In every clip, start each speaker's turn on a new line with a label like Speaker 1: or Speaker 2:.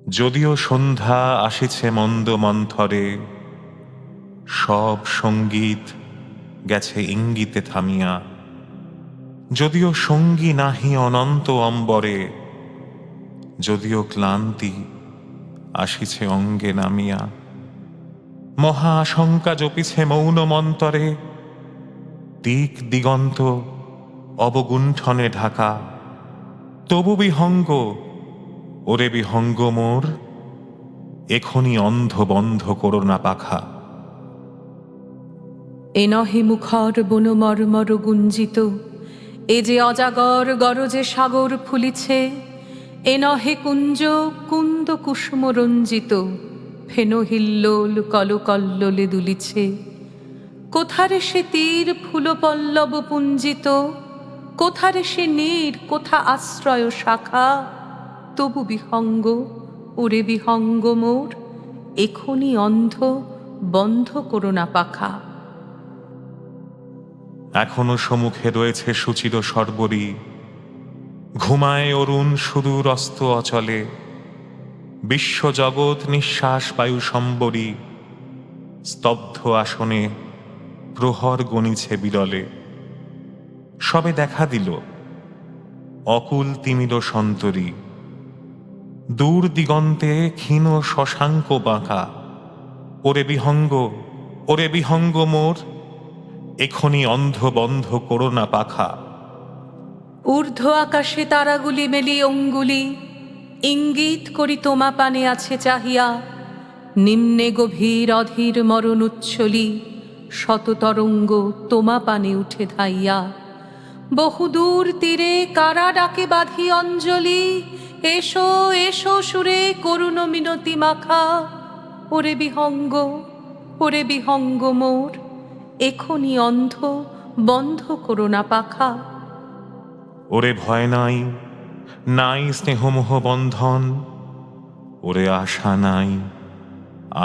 Speaker 1: যদিও সন্ধ্যা আসিছে মন্দ মন্থরে, সব সঙ্গীত গেছে ইঙ্গিতে থামিয়া। যদিও সঙ্গী নাহি অনন্ত অম্বরে, যদিও ক্লান্তি আসিছে অঙ্গে নামিয়া। মহা আশঙ্কা জপিছে মৌন মন্তরে, দিক দিগন্ত অবগুণ্ঠনে ঢাকা। তবু বিহঙ্গ, ওরে বিহঙ্গ মোর, এখনি অন্ধ বন্ধ করো না পাখা।
Speaker 2: এ নহে মুখর বন মর্মর গুঞ্জিত, এ যে অজাগর গরজে সাগর ফুলিছে। এ নহে কুঞ্জ কুন্দ কুসুম রঞ্জিত, ফেন হিল্লোল কলকল্লোলে দুলিছে। কোথারে সে তীর ফুল পল্লব পুঞ্জিত, কোথারে সে নীর কোথা আশ্রয় শাখা। তবু বিহঙ্গ, ওরে বিহঙ্গ মোর, এখনি অন্ধ বন্ধ করো না পাখা।
Speaker 1: এখনো সম্মুখে রয়েছে সুচির সর্বরী, ঘুমায় অরুণ সুদূর অস্ত অচলে। বিশ্বজগৎ নিঃশ্বাস বায়ু সম্বরী, স্তব্ধ আসনে প্রহর গণিছে বিরলে। সবে দেখা দিল অকুল তিমির সন্তরী, দূর দিগন্তে ক্ষীণ শশাঙ্ক বাঁকা। ওরে বিহঙ্গ, ওরে বিহঙ্গ মোর, এখনি অন্ধ বন্ধ করো না পাখা।
Speaker 2: ঊর্ধ্ব আকাশে তারাগুলি মেলি অঙ্গুলি, ইঙ্গিত করি তোমা পানে আছে চাহিয়া। নিম্নে গভীর অধীর মরণ উচ্ছলি, শত তরঙ্গ তোমা পানে উঠে ধাইয়া। বহুদূর তীরে কারা ডাকে বাঁধি অঞ্জলি, এসো এসো সুরে করুণ মিনতি মাখা। ওরে বিহঙ্গ, ওরে বিহঙ্গ মোর, এখনি অন্ধ বন্ধ করো না পাখা।
Speaker 1: ওরে ভয় নাই, নাই স্নেহমোহ বন্ধন, ওরে আশা নাই,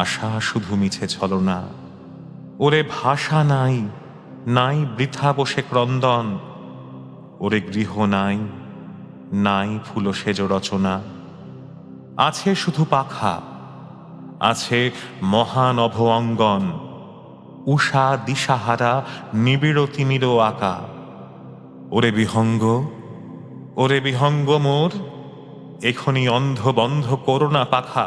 Speaker 1: আশা শুধু মিছে ছলনা। ওরে ভাষা নাই, নাই বৃথা বসে ক্রন্দন, ওরে গৃহ নাই, নাই ফুল সেজ রচনা। আছে শুধু পাখা, আছে মহানভ অঙ্গন, উষা দিশাহারা নিবিড় তিমির আঁকা। ওরে বিহঙ্গ, ওরে বিহঙ্গ মোর, এখনি অন্ধ বন্ধ করো না পাখা।